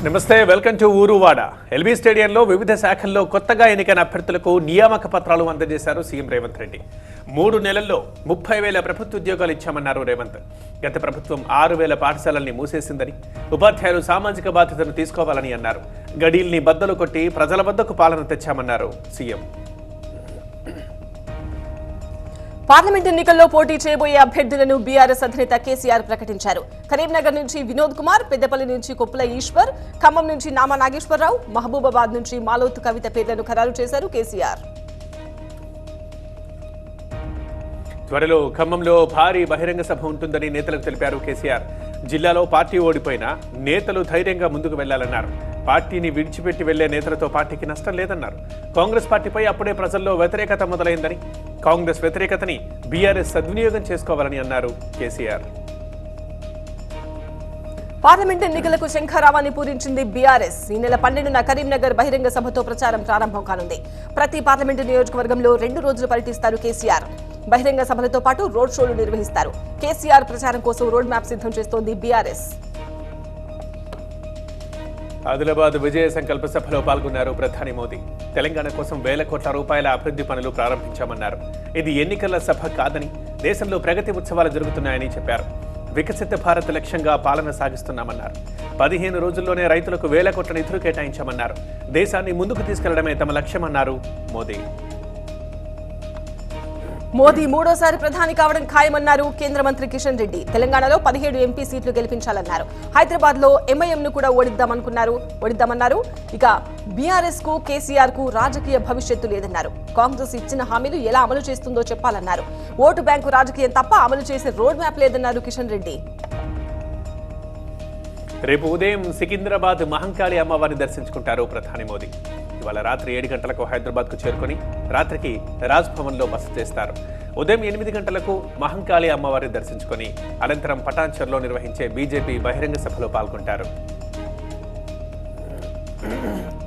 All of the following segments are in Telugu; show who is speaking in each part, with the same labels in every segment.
Speaker 1: నమస్తే, వెల్కమ్ టు ఊరువాడ. ఎల్బీ స్టేడియంలో వివిధ శాఖల్లో కొత్తగా ఎన్నికైన అభ్యర్థులకు నియామక పత్రాలు అందజేశారు సీఎం రేవంత్ రెడ్డి. 3 నెలల్లో 30,000 ప్రభుత్వ ఉద్యోగాలు ఇచ్చామన్నారు రేవంత్. గత ప్రభుత్వం 6,000 పాఠశాలల్ని మూసేసిందని, ఉపాధ్యాయులు సామాజిక బాధ్యతను తీసుకోవాలని అన్నారు. గడీల్ని బద్దలు కొట్టి ప్రజల వద్దకు పాలన తెచ్చామన్నారు సీఎం.
Speaker 2: పార్లమెంట్ ఎన్నికల్లో పోటీ చేయబోయే అభ్యర్థులను బీఆర్ఎస్ అధినేత కేసీఆర్ ప్రకటించారు. కరీంనగర్ నుంచి వినోద్ కుమార్, పెద్దపల్లి నుంచి కొప్పుల ఈశ్వర్, ఖమ్మం నుంచి నామా నాగేశ్వరరావు, మహబూబాబాద్ నుంచి మాలోతు కవిత పేర్లను ఖరారు చేశారు కేసీఆర్.
Speaker 1: త్వరలో ఖమ్మంలో భారీ బహిరంగ సభ ఉంటుందని నేతలకు తెలిపారు కేసీఆర్. జిల్లాలో పార్టీ ఓడిపోయినా నేతలు ధైర్యంగా ముందుకు వెళ్లాలన్నారు. పార్టీని విడిచిపెట్టి వెళ్లే నేతలతో పార్టీకి నష్టం లేదన్నారు. కాంగ్రెస్ పార్టీపై అప్పుడే ప్రజల్లో వ్యతిరేకత మొదలైందని, కాంగ్రెస్ వ్యతిరేకతని బీఆర్ఎస్ సద్వినియోగం చేసుకోవాలని అన్నారు కేసీఆర్.
Speaker 2: పార్లమెంట్ ఎన్నికలకు శంఖారావాన్ని పూరించింది బీఆర్ఎస్. ఈ నెల 12న కరీంనగర్ బహిరంగ సభతో ప్రచారం ప్రారంభం కానుంది. ప్రతి పార్లమెంటు నియోజకవర్గంలో 2 రోజులు పర్యటిస్తారు కేసీఆర్. బహిరంగ సభలతో పాటు రోడ్ షోలు నిర్వహిస్తారు. కేసీఆర్ ప్రచారం కోసం రోడ్ మ్యాప్ సిద్ధం చేస్తోంది బీఆర్ఎస్.
Speaker 1: ఆదిలాబాద్ విజయ సంకల్ప సభలో పాల్గొన్నారు ప్రధాని మోదీ. తెలంగాణ కోసం వేల కోట్ల రూపాయల అభివృద్ధి పనులు ప్రారంభించామన్నారు. ఇది ఎన్నికల సభ కాదని, దేశంలో ప్రగతి ఉత్సవాలు జరుగుతున్నాయని చెప్పారు. వికసిత భారత్ లక్ష్యంగా పాలన సాగిస్తున్నామన్నారు. 15 రోజుల్లోనే రైతులకు వేల కోట్ల నిధులు కేటాయించామన్నారు. దేశాన్ని ముందుకు తీసుకెళ్లడమే తమ లక్ష్యమన్నారు మోదీ.
Speaker 2: మోదీ మూడోసారి ప్రధాని కావడం ఖాయమన్నారు కేంద్ర మంత్రి కిషన్ రెడ్డి. తెలంగాణలో 17 ఎంపీ సీట్లు గెలిపించాలన్నారు. హైదరాబాద్ లో ఎంఐఎంను కూడా ఓడిద్దామన్నారు. ఇక బీఆర్ఎస్ కు, కేసీఆర్ కు రాజకీయ భవిష్యత్తు లేదన్నారు. కాంగ్రెస్ ఇచ్చిన హామీలు ఎలా అమలు చేస్తుందో చెప్పాలన్నారు. ఓటు బ్యాంకు రాజకీయం తప్ప అమలు చేసే రోడ్ మ్యాప్ లేదన్నారు కిషన్ రెడ్డి.
Speaker 1: రేపు ఉదయం సికింద్రాబాద్ మహంకాళి అమ్మవారిని దర్శించుకుంటారు ప్రధాని మోదీ. ఇవాళ రాత్రి 7 గంటలకు హైదరాబాద్ కు చేరుకుని రాత్రికి రాజ్ భవన్ లో బస చేస్తారు. ఉదయం 8 గంటలకు మహంకాళి అమ్మవారిని దర్శించుకుని అనంతరం పటాన్చెర్లో నిర్వహించే బీజేపీ బహిరంగ సభలో పాల్గొంటారు.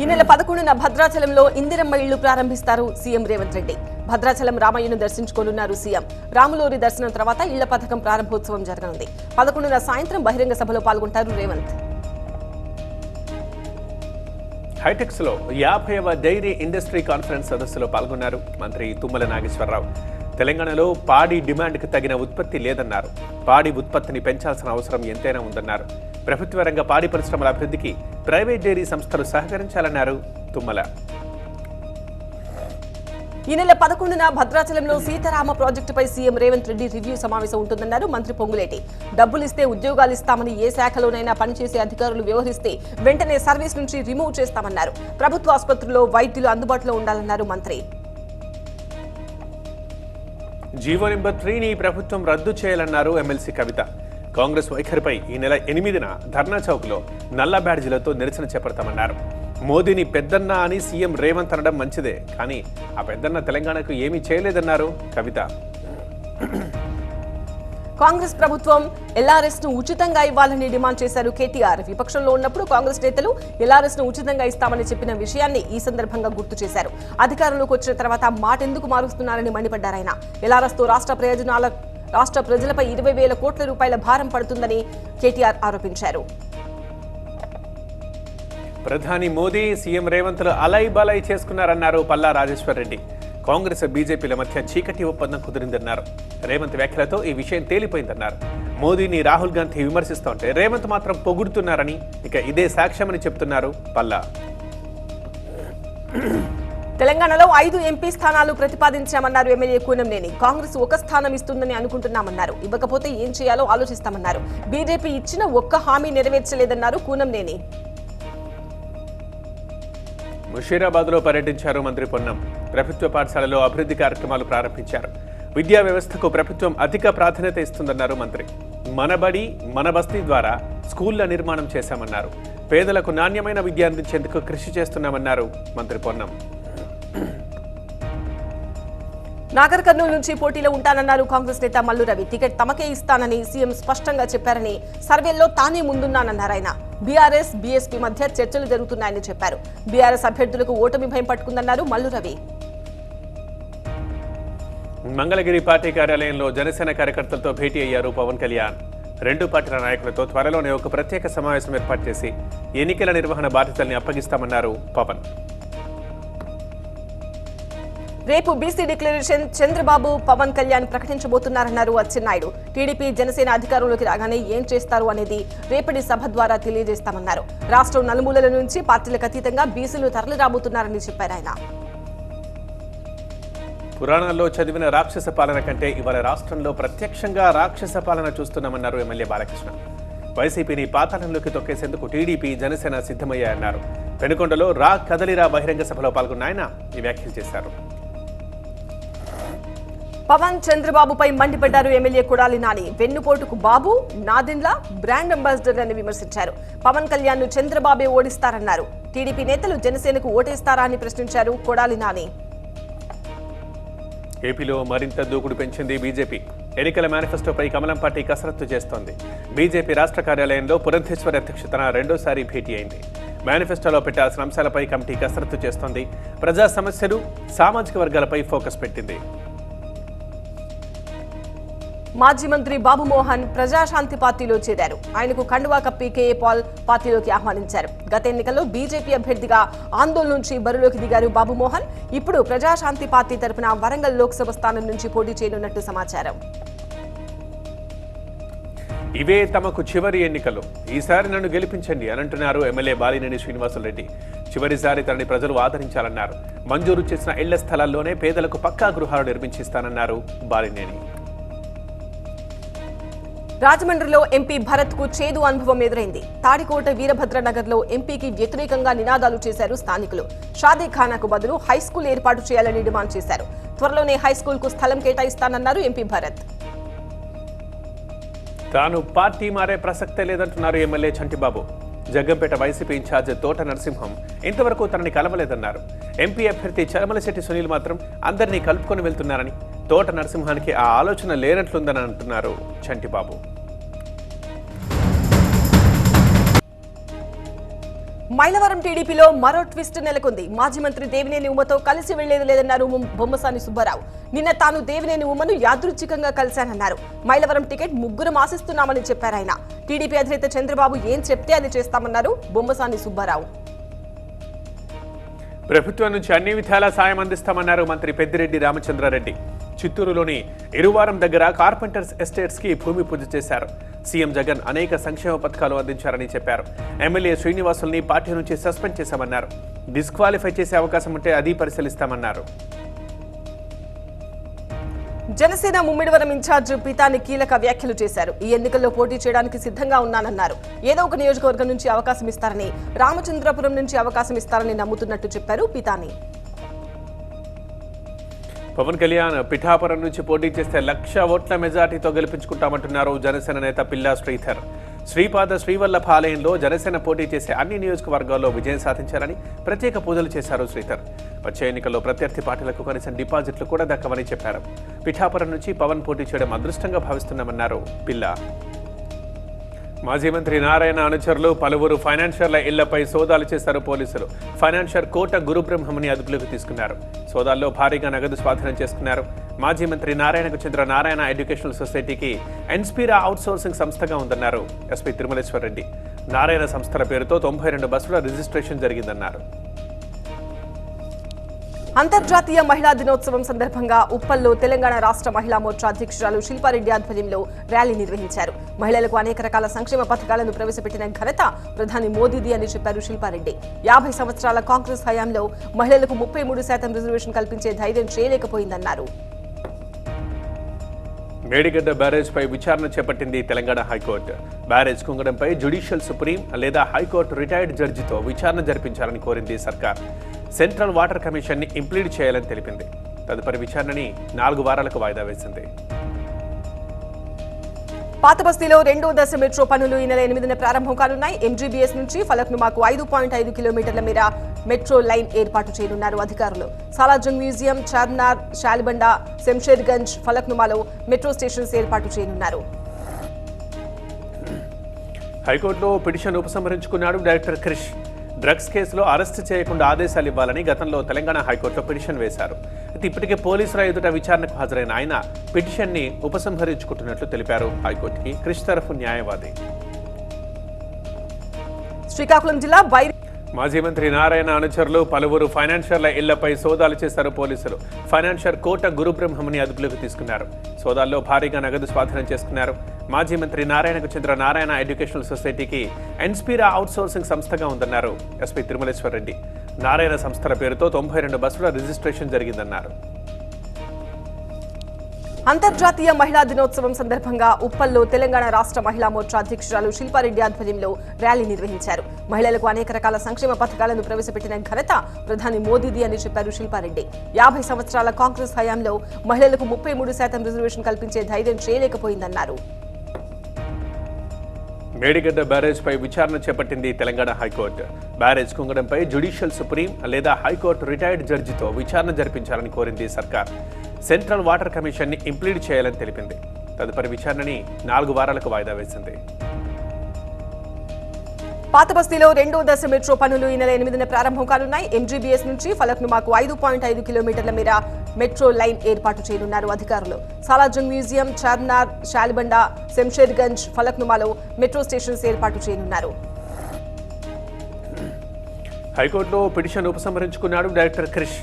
Speaker 2: ఈ నెల 11న భద్రాచలంలో ఇందిరమ్మ ఇళ్లు ప్రారంభిస్తారు సీఎం రేవంత్ రెడ్డి. భద్రాచలం రామయ్యను దర్శించుకోనున్నారు సీఎం. రాములూరి దర్శనం తర్వాత ఇళ్ల పథకం ప్రారంభోత్సవం జరగనుంది. 11న సాయంత్రం బహిరంగ సభలో పాల్గొంటారు రేవంత్.
Speaker 1: హైటెక్స్ లో 50వ డైరీ ఇండస్ట్రీ కాన్ఫరెన్స్ సదస్సులో పాల్గొన్నారు మంత్రి తుమ్మల నాగేశ్వరరావు. తెలంగాణలో పాడి డిమాండ్కు తగిన ఉత్పత్తి లేదన్నారు. పాడి ఉత్పత్తిని పెంచాల్సిన అవసరం ఎంతైనా ఉందన్నారు. ప్రభుత్వ రంగ పాడి పరిశ్రమల అభివృద్ధికి ప్రైవేట్ డైరీ సంస్థలు సహకరించాలన్నారు తుమ్మల.
Speaker 2: ఈ నెల 11న భద్రాచలంలో సీతారామ ప్రాజెక్టుపై సీఎం రేవంత్ రెడ్డి రివ్యూ సమావేశం ఉంటుందన్నారు మంత్రి పొంగులేటి. డబ్బులిస్తే ఉద్యోగాలు ఇస్తామని ఏ శాఖలోనైనా పనిచేసే అధికారులు వ్యవహరిస్తే వెంటనే సర్వీస్ నుంచి రిమూవ్ చేస్తామన్నారు. ప్రభుత్వ ఆసుపత్రుల్లో వైద్యులు అందుబాటులో ఉండాలన్నారు మంత్రి.
Speaker 1: జీవో నెంబర్ 3ని ప్రభుత్వం రద్దు చేయాలన్నారు ఎమ్మెల్సీ కవిత. కాంగ్రెస్ వైఖరిపై ఈ నెల 8న ధర్నా చౌక్లో నల్ల బ్యాడ్జీలతో నిరసన చేపడతామన్నారు. మోదీని పెద్దన్న అని సీఎం రేవంత్ అనడం మంచిదే, కానీ ఆ పెద్దన్న తెలంగాణకు ఏమీ చేయలేదన్నారు కవిత.
Speaker 2: కాంగ్రెస్ ప్రభుత్వం ఎల్ఆర్ఎస్ ను ఉచితంగా ఇవ్వాలని డిమాండ్ చేశారు కేటీఆర్. విపక్షంలో ఉన్నప్పుడు కాంగ్రెస్ నేతలు ఎల్ఆర్ఎస్ ను ఉచితంగా ఇస్తామని చెప్పిన విషయాన్ని ఈ సందర్భంగా గుర్తు చేశారు. అధికారంలోకి వచ్చిన తర్వాత మాట ఎందుకు మారుస్తున్నారని మండిపడ్డారు ఆయన. ఎల్ఆర్ఎస్ తో రాష్ట్ర ప్రజలపై 20,000 కోట్ల రూపాయల భారం పడుతుందని కేటీఆర్ ఆరోపించారు.
Speaker 1: ప్రధాని మోదీ, సీఎం రేవంత్లు అలై బలై చేసుకున్నారన్నారు పల్లా రాజేశ్వర్ రెడ్డి. కాంగ్రెస్ బీజేపీల మధ్య చీకటి ఒప్పందం కుదిరిందన్నారు. రేవంత్ వ్యాఖ్యలతో ఈ విషయం తేలిపోయిందన్నారు. మోదీని రాహుల్ గాంధీ విమర్శిస్తుంటే రేవంత్ మాత్రం పొగుడుతున్నారని, ఇక ఇదే సాక్ష్యమని చెప్తున్నారు పల్లా.
Speaker 2: తెలంగాణలో 5 ఎంపీ స్థానాలు ప్రతిపాదించామన్నారు ఎమ్మెల్యే కూనంనేని. కాంగ్రెస్ 1 స్థానం ఇస్తుందని అనుకుంటున్నామన్నారు. ఇవ్వకపోతే ఏం చేయాలో ఆలోచిస్తామన్నారు. బీజేపీ ఇచ్చిన ఒక్క హామీ నెరవేర్చలేదన్నారు కూనంనేని.
Speaker 1: ముషీరాబాద్ లో పర్యటించారు మంత్రి పొన్నం. ప్రభుత్వ పాఠశాలలో అభివృద్ధి కార్యక్రమాలు ప్రారంభించారు. విద్యా వ్యవస్థకు ప్రభుత్వం అధిక ప్రాధాన్యత ఇస్తుందన్నారు మంత్రి. మన బడి మన బస్తీ ద్వారా స్కూళ్ల నిర్మాణం చేశామన్నారు. పేదలకు నాణ్యమైన విద్య అందించేందుకు కృషి చేస్తున్నామన్నారు మంత్రి పొన్నం.
Speaker 2: నాగర్ కర్నూలు నుంచి పోటీలో ఉంటానన్నారు కాంగ్రెస్ నేత మల్లు రవి. టికెట్ తమకే ఇస్తానని సీఎం స్పష్టంగా చెప్పారని, సర్వేల్లో తానే ముందున్నానన్నారు ఆయన. బీఆర్ఎస్ బీఎస్పీ మధ్య చర్చలు జరుగుతున్నాయని చెప్పారు. బీఆర్ఎస్ అభ్యర్థులకు ఓటమి భయం పట్టుకుందన్నారు మల్లు రవి.
Speaker 1: మంగళగిరి పార్టీ కార్యాలయంలో జనసేన కార్యకర్తలతో భేటీ అయ్యారు పవన్ కళ్యాణ్. రెండు పార్టీల నాయకులతో త్వరలోనే ఒక ప్రత్యేక సమావేశం ఏర్పాటు చేసి ఎన్నికల నిర్వహణ బాధ్యతల్ని అప్పగిస్తామన్నారు పవన్.
Speaker 2: రేపు బీసీ డిక్లరేషన్ చంద్రబాబు పవన్ కళ్యాణ్ ప్రకటించబోతున్నారన్నారు అచ్చెన్నాయుడు. టీడీపీ జనసేన అధికారంలోకి రాగానే ఏం చేస్తారు అనేది రేపటి సభ ద్వారా తెలియజేస్తామన్నారు. రాష్ట్రం నలుమూలల నుంచి పార్టీలకు అతీతంగా బీసీలు తరలిరాబోతున్నారని చెప్పారు ఆయన.
Speaker 1: పురాణాల్లో చదివిన రాక్షస పాలన కంటే ఇవాళ రాష్ట్రంలో ప్రత్యక్షంగా రాక్షస పాలన చూస్తున్నామన్నారు ఎమ్మెల్యే బాలకృష్ణ. వైసీపీని పాతాళంలోకి తొక్కేసేందుకు టీడీపీ జనసేన సిద్ధమయ్యాయన్నారు. పెనుకొండలో కదలిరా బహిరంగ సభలో పాల్గొన్న ఆయన ఈ వ్యాఖ్యలు చేశారు.
Speaker 2: పవన్ చంద్రబాబుపై మండిపడ్డారు ఎమ్మెల్యే కొడాలి నాని. వెన్నుపోటుకు బాబు, నాదెండ్ల బ్రాండ్ అంబాసిడర్ అని విమర్శించారు. పవన్ కళ్యాణ్ ను చంద్రబాబే ఓడిస్తారన్నారు. టీడీపీ నేతలు జనసేనకు ఓటేస్తారా అని ప్రశ్నించారు కొడాలి నాని.
Speaker 1: ఏపీలో మరింత దూకుడు పెంచింది బీజేపీ. ఎన్నికల మేనిఫెస్టోపై కమలం పార్టీ కసరత్తు చేస్తోంది. బీజేపీ రాష్ట్ర కార్యాలయంలో పురంధేశ్వరి అధ్యక్షతన రెండోసారి భేటీ అయింది. మేనిఫెస్టోలో పెట్టాల్సిన అంశాలపై కమిటీ కసరత్తు చేస్తోంది. ప్రజా సమస్యలు, సామాజిక వర్గాలపై ఫోకస్ పెట్టింది.
Speaker 2: మాజీ మంత్రి బాబు మోహన్ ప్రజాశాంతి పార్టీలో చేరారు. ఆయనకు కండువా కప్పి కేఏ పాల్ పార్టీలోకి ఆహ్వానించారు. గత ఎన్నికల్లో బీజేపీ అభ్యర్థిగా ఆందోళన నుంచి బరిలోకి దిగారు బాబు మోహన్. ఇప్పుడు ప్రజాశాంతి పార్టీ తరపున వరంగల్ లోక్సభ స్థానం నుంచి పోటీ చేయనున్నట్టు సమాచారం.
Speaker 1: ఇవే తమకు చివరి ఎన్నికలు, ఈసారి నన్ను గెలిపించండి అని అంటున్నారు ఎమ్మెల్యే బాలినేని శ్రీనివాసులరెడ్డి. చివరిసారి తనని ప్రజలు ఆదరించాలన్నారు. మంజూరు చేసిన ఇళ్ల స్థలాల్లోనే పేదలకు పక్కా గృహాలు నిర్మించిస్తానన్నారు బాలినేని.
Speaker 2: రాజమండ్రిలో ఎంపీ భరత్ కు చేదు అనుభవం ఎదురైంది. తాడికోట వీరభద్రనగర్ లో ఎంపీకి వ్యతిరేకంగా నినాదాలు చేశారు స్థానికులు. షాదీఖానాకు బదులు హైస్కూల్ ఏర్పాటు చేయాలని డిమాండ్ చేశారు. త్వరలోనే హైస్కూల్ కు స్థలం కేటాయిస్తానన్నారు ఎంపీ భరత్.
Speaker 1: తాను పార్టీ మారే ప్రసక్తే లేదంటున్నారు MLA Chantibabu. Jaggampeta YCP in charge Thota Narasimham ఇంతవరకు తనని కలవలేదన్నారు. ఎంపీ అభ్యర్థి చలమలశెట్టి సునీల్ మాత్రం అందరినీ కలుపుకొని వెళ్తున్నారని, తోట నరసింహానికి ఆ ఆలోచన లేనట్లుందని అంటున్నారు చంటిబాబు.
Speaker 2: మైలవరం టీడీపీలో మరో ట్విస్ట్ నెలకొంది. మాజీ మంత్రి దేవినేని ఉమతో కలిసి వెళ్లేది లేదన్నారు బొమ్మసాని సుబ్బారావు. నిన్న తాను దేవినేని ఉమను యాదృచ్ఛికంగా కలిశానన్నారు. మైలవరం టికెట్ ముగ్గురం ఆశిస్తున్నామని చెప్పారు ఆయన. టీడీపీ అధినేత చంద్రబాబు ఏం చెప్తే అది చేస్తామన్నారు బొమ్మసాని సుబ్బారావు.
Speaker 1: ప్రభుత్వం నుంచి అన్ని విధాలా సాయం అందిస్తామన్నారు మంత్రి పెద్దిరెడ్డి రామచంద్రారెడ్డి. చిత్తూరులోని ఇరువారం దగ్గర కార్పెంటర్స్ ఎస్టేట్స్ కి భూమి పూజ చేశారు. సీఎం జగన్ అనేక సంక్షేమ పథకాలు అందించారని చెప్పారు. ఎమ్మెల్యే శ్రీనివాసుల్ని పార్టీ నుంచి సస్పెండ్ చేశామన్నారు. డిస్క్వాలిఫై చేసే అవకాశం ఉంటే అది పరిశీలిస్తామన్నారు.
Speaker 2: జనసేన ముమ్మిడివరం ఇన్ఛార్జ్ పితాని కీలక వ్యాఖ్యలు చేశారు. ఈ ఎన్నికల్లో పోటీ చేయడానికి సిద్ధంగా ఉన్నానన్నారు. ఏదో ఒక నియోజకవర్గం నుంచి అవకాశం ఇస్తారని, రామచంద్రపురం నుంచి అవకాశం ఇస్తారని నమ్ముతున్నట్టు చెప్పారు పితాని.
Speaker 1: పవన్ కళ్యాణ్ పిఠాపురం నుంచి పోటీ చేస్తే 1,00,000 ఓట్ల మెజార్టీతో గెలిపించుకుంటామంటున్నారు జనసేన నేత పిల్లా శ్రీధర్. శ్రీపాద శ్రీవల్లభ ఆలయంలో జనసేన పోటీ చేసే అన్ని నియోజకవర్గాల్లో విజయం సాధించారని ప్రత్యేక పూజలు చేశారు శ్రీధర్. వచ్చే ఎన్నికల్లో ప్రత్యర్థి పార్టీలకు కనీసం డిపాజిట్లు కూడా దక్కవని చెప్పారు. పిఠాపురం నుంచి పవన్ పోటీ చేయడం అదృష్టంగా భావిస్తున్నామన్నారు పిల్లా. మాజీ మంత్రి నారాయణ అనుచరులు పలువురు ఫైనాన్షియర్ల ఇళ్లపై సోదాలు చేశారు పోలీసులు. ఫైనాన్షియర్ కోట గురుబ్రహ్మని అదుపులోకి తీసుకున్నారు. సోదాల్లో భారీగా నగదు స్వాధీనం చేసుకున్నారు. మాజీ మంత్రి నారాయణకు చెందిన నారాయణ ఎడ్యుకేషనల్ సొసైటీకి ఎన్స్పీరా అవుట్సోర్సింగ్ సంస్థగా ఉందన్నారు ఎస్పీ తిరుమలేశ్వర్ రెడ్డి. నారాయణ సంస్థల పేరుతో 92 బస్సుల రిజిస్ట్రేషన్ జరిగిందన్నారు.
Speaker 2: అంతర్జాతీయ మహిళా దినోత్సవం సందర్భంగా ఉప్పల్లో తెలంగాణ రాష్ట్ర మహిళా మోర్చా అధ్యక్షురాలు శిల్పారెడ్డి ఆధ్వర్యంలో ర్యాలీ నిర్వహించారు. మహిళలకు అనేక రకాల సంక్షేమ పథకాలను ప్రవేశపెట్టిన ఘనత ప్రధాని మోదీది అని చెప్పారు శిల్పారెడ్డి. 50 సంవత్సరాల కాంగ్రెస్ హయాంలో మహిళలకు 33% రిజర్వేషన్ కల్పించే ధైర్యం చేయలేకపోయిందన్నారు.
Speaker 1: మేడిగడ్డ బ్యారేజ్ పై విచారణ చేపట్టింది తెలంగాణ హైకోర్టు. బ్యారేజ్ కుంగడంపై జ్యుడిషియల్ సుప్రీం లేదా హైకోర్టు రిటైర్డ్ జడ్జితో విచారణ జరిపించాలని కోరింది సర్కార్. సెంట్రల్ వాటర్ కమిషన్ ని ఇంప్లీడ్ చేయాలని తెలిపింది. తదుపరి విచారణని 4 వారాలకు వాయిదా వేసింది.
Speaker 2: పాతబస్తీలో 2వ దశ మెట్రో పనులు ఈ నెల 8న ప్రారంభం కానున్నాయి. ఎంజీబీఎస్ నుంచి ఫలక్నుమాకు 5.5 కిలోమీటర్ల మేర మెట్రో లైన్ ఏర్పాటు చేయనున్నారు అధికారులు. సాలార్జంగ్ మ్యూజియం, చార్మినార్, షాలిబండ, శంషేర్గంజ్, ఫలక్నుమాలో మెట్రో స్టేషన్స్ ఏర్పాటు చేయనున్నారు.
Speaker 1: హైకోర్టులో పిటిషన్ ఉపసంహరించుకున్నాడు డైరెక్టర్ క్రిష్. డ్రగ్స్ కేసులో అరెస్టు చేయకుండా ఆదేశాలు ఇవ్వాలని గతంలో తెలంగాణ హైకోర్టులో పిటిషన్ వేశారు. అయితే ఇప్పటికే పోలీసుల ఎదుట విచారణకు హాజరైన ఆయన పిటిషన్ని ఉపసంహరించుకుంటున్నట్లు తెలిపారు హైకోర్టుకి క్రిష్ తరఫు న్యాయవాది.
Speaker 2: శ్రీకాకుళం జిల్లా బైరి
Speaker 1: మాజీ మంత్రి నారాయణ అనుచరులు పలువురు ఫైనాన్షియర్ల ఇళ్లపై సోదాలు చేశారు పోలీసులు. ఫైనాన్షియర్ కోట గురుబ్రహ్మని అదుపులోకి తీసుకున్నారు. సోదాల్లో భారీగా నగదు స్వాధీనం చేసుకున్నారు. మాజీ మంత్రి నారాయణకు చెందిన నారాయణ ఎడ్యుకేషనల్ సొసైటీకి ఎన్స్పీరా అవుట్సోర్సింగ్ సంస్థగా ఉందన్నారు ఎస్పీ తిరుమలేశ్వర్ రెడ్డి. నారాయణ సంస్థల పేరుతో 92 బస్సుల రిజిస్ట్రేషన్ జరిగిందన్నారు.
Speaker 2: అంతర్జాతీయ మహిళా దినోత్సవం సందర్భంగా ఉప్పల్లో తెలంగాణ రాష్ట్ర మహిళా మోర్చా అధ్యక్షురాలు శిల్పారెడ్డి ఆధ్వర్యంలో ర్యాలీ నిర్వహించారు. మహిళలకు అనేక రకాల సంక్షేమ పథకాలను ప్రవేశపెట్టిన ఘనత ప్రధాని మోదీది అని చెప్పారు శిల్పారెడ్డి. 50 సంవత్సరాల కాంగ్రెస్ హయాంలో మహిళలకు 33% రిజర్వేషన్ కల్పించే ధైర్యం చేయలేకపోయిందన్నారు.
Speaker 1: మేడిగడ్డ బ్యారేజ్ పై విచారణ చేపట్టింది తెలంగాణ హైకోర్టు. బ్యారేజ్ కుంగడంపై జ్యుడిషియల్ సుప్రీం లేదా హైకోర్టు రిటైర్డ్ జడ్జితో విచారణ జరిపించాలని కోరింది సర్కార్. సెంట్రల్ వాటర్ కమిషన్ ని ఇంప్లీడ్ చేయాలని తెలిపింది. తదుపరి విచారణని 4 వారాలకు వాయిదా వేసింది.
Speaker 2: పాతబస్తీలో 2వ దశ మెట్రో పనులు ఈ నెల 8న ప్రారంభం కానున్నాయి. ఎంజీబీఎస్ నుంచి ఫలక్నుమాకు 5.5 కిలోమీటర్ల మేర మెట్రో లైన్ ఏర్పాటు చేయనున్నారు అధికారులు. సాలార్జంగ్ మ్యూజియం, చార్మినార్, షాలిబండ, శంషేర్గంజ్, ఫలక్నుమాలో మెట్రో స్టేషన్స్ ఏర్పాటు చేయనున్నారు.
Speaker 1: హైకోర్టులో పిటిషన్ ఉపసంహరించుకున్నాడు డైరెక్టర్ క్రిష్.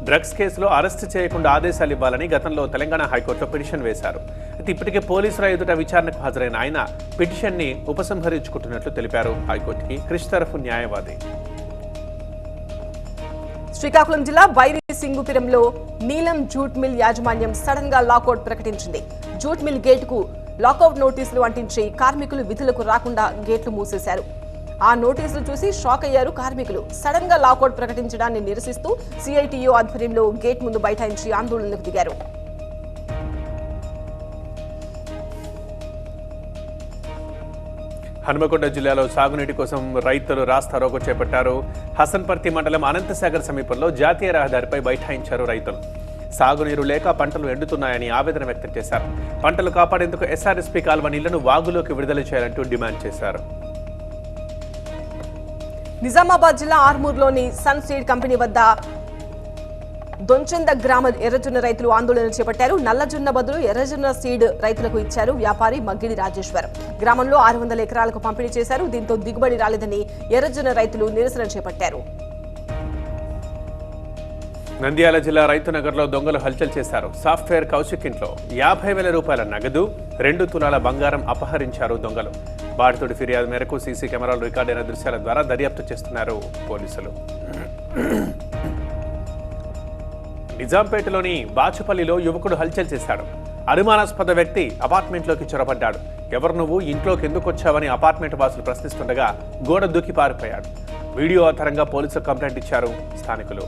Speaker 1: డ్రగ్స్ కేసులో అరెస్టు చేయకుండా ఆదేశాలు ఇవ్వాలని గతంలో తెలంగాణ హైకోర్టులో పిటిషన్ వేశారు. అయితే ఇప్పటికే పోలీసుల ఎదుట విచారణకు హాజరైన ఆయన పిటిషన్ని ఉపసంహరించుకుంటున్నట్లు తెలిపారు హైకోర్టుకి క్రిష్ తరఫు న్యాయవాది.
Speaker 2: శ్రీకాకుళం జిల్లా బైరి సింగుపిరంలో నీలం జూట్ మిల్ యాజమాన్యం సడన్ గా లాకౌట్ ప్రకటించింది. జూట్ మిల్ గేటుకు లాకౌట్ నోటీసులు అంటించి కార్మికులు విధులకు రాకుండా గేట్లు మూసేశారు. ఆ నోటీసులు చూసి షాక్ అయ్యారు కార్మికులు. సడన్ గా లాకౌట్ ప్రకటించడాన్ని నిరసిస్తూ సిఐటియు ఆధ్వర్యంలో గేట్ ముందు బైఠాయించి ఆందోళనకు దిగారు.
Speaker 1: హనుమకొండ జిల్లాలో సాగునీటి కోసం రైతులు రాస్తారోకో చేపట్టారు. హసన్పర్తి మండలం అనంతసాగర్ సమీపంలో జాతీయ రహదారిపై బైఠాయించారు రైతులు. సాగునీరు లేక పంటలు ఎండుతున్నాయని ఆవేదన వ్యక్తం చేశారు. పంటలు కాపాడేందుకు ఎస్ఆర్ఎస్పీ కాల్వ నీళ్లను వాగులోకి విడుదల చేయాలంటూ డిమాండ్ చేశారు.
Speaker 2: నిజామాబాద్ జిల్లా ఆర్మూర్లోని సన్ సీడ్ కంపెనీ వద్ద దొంచంద గ్రామ ఎర్రజొన్న రైతులు ఆందోళన చేపట్టారు. నల్లజొన్న బదులు ఎర్రజొన్న సీడ్ రైతులకు ఇచ్చారు వ్యాపారి మగ్గిడి రాజేశ్వర్. గ్రామంలో 600 ఎకరాలకు పంపిణీ చేశారు. దీంతో దిగుబడి రాలేదని ఎర్రజొన్న రైతులు నిరసన చేపట్టారు.
Speaker 1: నంద్యాల జిల్లా రైతునగర్లో దొంగలు హల్చల్ చేశారు. సాఫ్ట్వేర్ కౌశిక్ ఇంట్లో 50,000 రూపాయల నగదు, 2 తులాల బంగారం అపహరించారు దొంగలు. బాధితుడి ఫిర్యాదు మేరకు సీసీ కెమెరాలు రికార్డైన దృశ్యాల ద్వారా దర్యాప్తు చేస్తున్నారు పోలీసులు. నిజాంపేటలోని బాచుపల్లిలో యువకుడు హల్చల్ చేశాడు. అనుమానాస్పద వ్యక్తి అపార్ట్మెంట్లోకి చొరబడ్డాడు. ఎవరు నువ్వు, ఇంట్లోకి ఎందుకు వచ్చావని అపార్ట్మెంట్ వాసులు ప్రశ్నిస్తుండగా గోడ దూకి పారిపోయాడు. వీడియో ఆధారంగా పోలీసులు కంప్లైంట్ ఇచ్చారు స్థానికులు.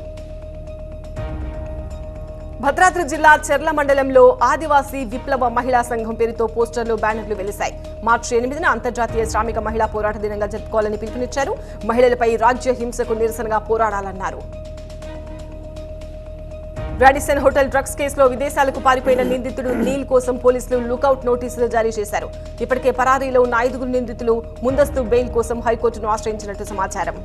Speaker 2: భద్రాద్రి జిల్లా చెర్ల మండలంలో ఆదివాసీ విప్లవ మహిళా సంఘం పేరుతో పోస్టర్లు, బ్యానర్లు వెలిశాయి. మార్చి 8న అంతర్జాతీయ శ్రామిక మహిళా పోరాట దినంగా జరుపుకోవాలని పిలుపునిచ్చారు. మహిళలపై రాజ్య హింసకు నిరసనగా పోరాడాలన్నారు. రాడిసన్ హోటల్ డ్రగ్స్ కేసులో విదేశాలకు పారిపోయిన నిందితుడు నీల్ కోసం పోలీసులు లుకౌట్ నోటీసులు జారీ చేశారు. ఇప్పటికే పరారీలో ఉన్న 5 నిందితులు ముందస్తు బెయిల్ కోసం హైకోర్టును ఆశ్రయించినట్టు సమాచారం.